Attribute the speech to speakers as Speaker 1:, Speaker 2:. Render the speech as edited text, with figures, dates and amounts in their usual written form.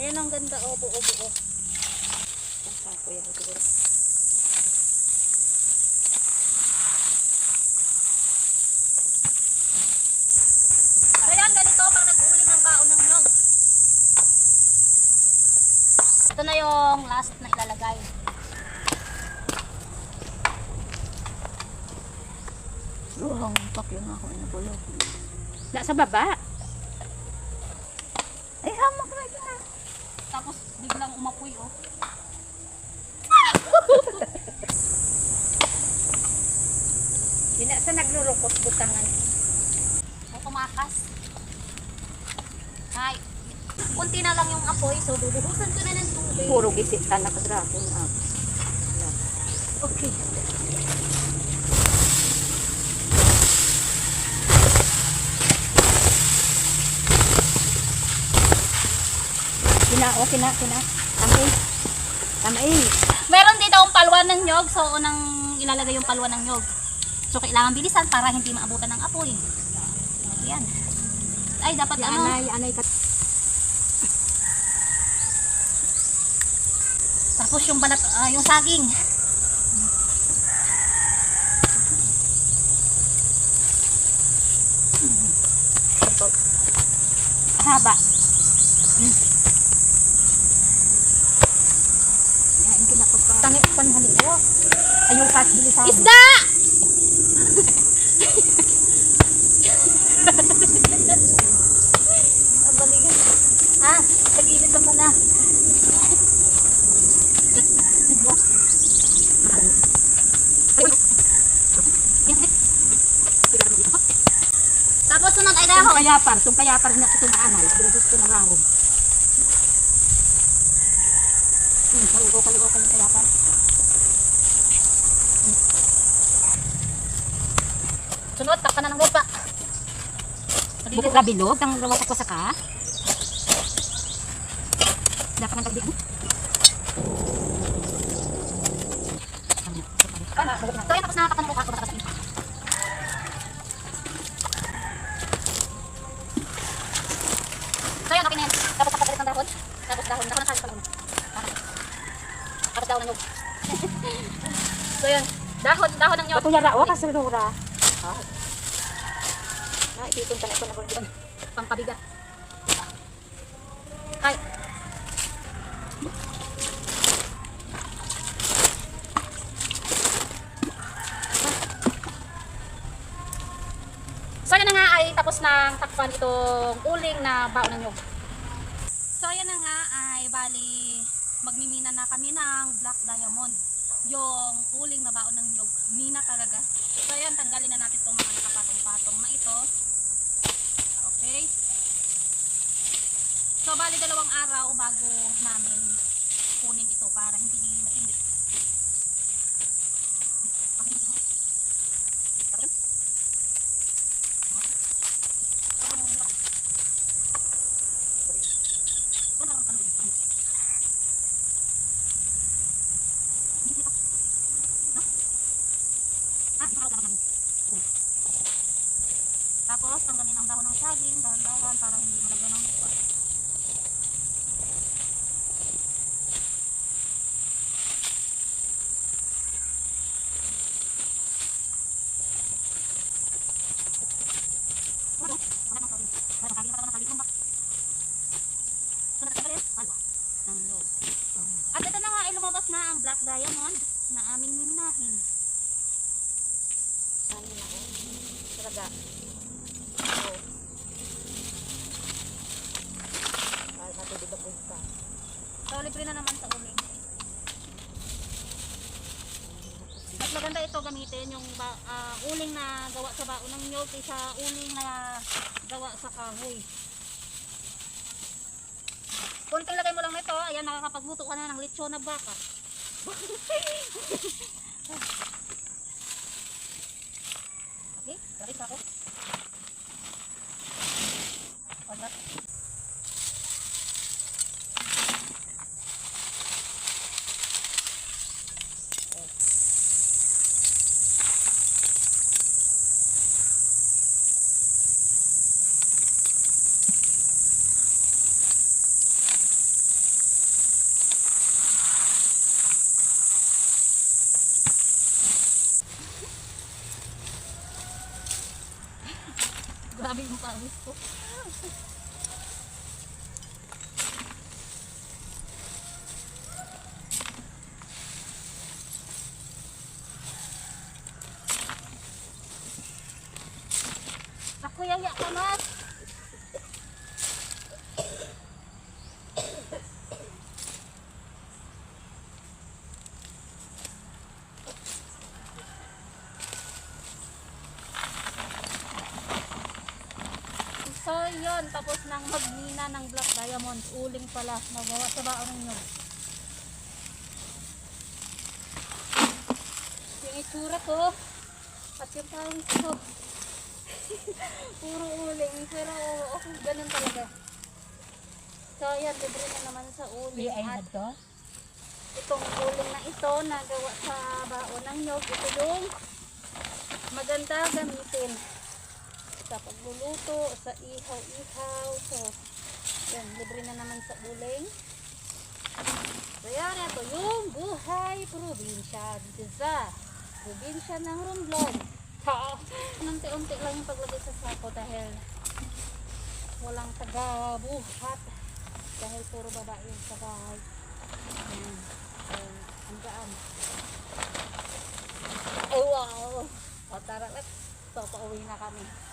Speaker 1: Ayan ang ganda, oh, buo-buo. Kuya, siguro. So yan, ganito pag nag-uling ng baon ng nyog. Ito na yung last na ilalagay.
Speaker 2: Luhang takyo na ako na bulog.
Speaker 1: Sa baba.
Speaker 2: Ay, hamak na yun.
Speaker 1: Tapos biglang umapoy, oh.
Speaker 2: Sa naglurukot butangan.
Speaker 1: May tumakas. Ay, kunti na lang yung apoy, so bubuhusan ko na ng tubig.
Speaker 2: Puro gisitan na kadrapon.
Speaker 1: Okay.
Speaker 2: Okay na. Tamay.
Speaker 1: Meron din daw palwan ng nyog, so unang ilalagay yung palwan ng nyog. So kailangan bilisan para hindi maabutan ng apoy. Ayan. Ay, dapat
Speaker 2: Anay ka.
Speaker 1: Tapos yung balat, yung saging. Haba.
Speaker 2: Yan, kinakot. Tangit panhaliwa. Ayaw kat bilisan.
Speaker 1: Isda! Tag-init naman na. Tapos sunod ay dahon.
Speaker 2: Itong kayapar na itong anal. Pinagos ko ng rahon. Kalugo yung kayapar.
Speaker 1: Sunod, takpan na ng lupa.
Speaker 2: Bukod ka bilog, ang rawak ko sa ka. Dapat ang tagdi.
Speaker 1: So yan, tapos nakakatan ng lupa ko. So yan, okay na yan. Tapos nakapalit ng dahon. Tapos dahon ng sabi pala. Tapos dahon ng nyog. So yan, dahon ng nyog.
Speaker 2: Bato niya rawa kasi lura. Ititong tanay ko na ko dito.
Speaker 1: Pampabigat. Ay. So yan na nga ay tapos ng takpan itong uling na baon ng nyog. So yan na nga ay bali magmimina na kami ng black diamond. Yung uling na baon ng nyog. Mina talaga. So yan, tanggalin na natin itong mga nakapatong-patong na ito. Okay. So bali 2 araw bago namin kunin ito para hindi mainit. Tapos tanggalin ang dahon ng saging, dahan-dahan para hindi malagyan ng lupa. At ito na nga ay lumabas na ang black diamond na aming minahin.
Speaker 2: Talaga.
Speaker 1: So libre na naman sa uling. Mas maganda ito gamitin yung uling na gawa sa baon ng nyog kaysa uling na gawa sa kahoy. Kunting lagay mo lang nito, ayan nakakapagluto ka na ng lechon na baka. Okay, lagay ako. Grabe yung pawis ko. Ako yaya ka mas. So yun, tapos nang magmina ng black diamond, uling pala, magawa sa baon nyo. Yung itsura ko, at yung pawis ko, puro uling, pero okay, ganun talaga. So yan, libre na naman sa uling. At
Speaker 2: to?
Speaker 1: itong uling na ito, nagawa sa baon ng nyog, ito yung maganda gamitin sa pagluluto, sa ihaw-ihaw. So, yan, libre na naman sa uling. So, yan, ito yung buhay probinsya dito sa probinsya ng Romblon. Unti-unti lang yung paglagay sa sako dahil walang taga-buhat. Dahil puro babae yung sa bahay. Yan. So, ang gaan. Ay, wow! O, tara, let's. So, pauwi na kami.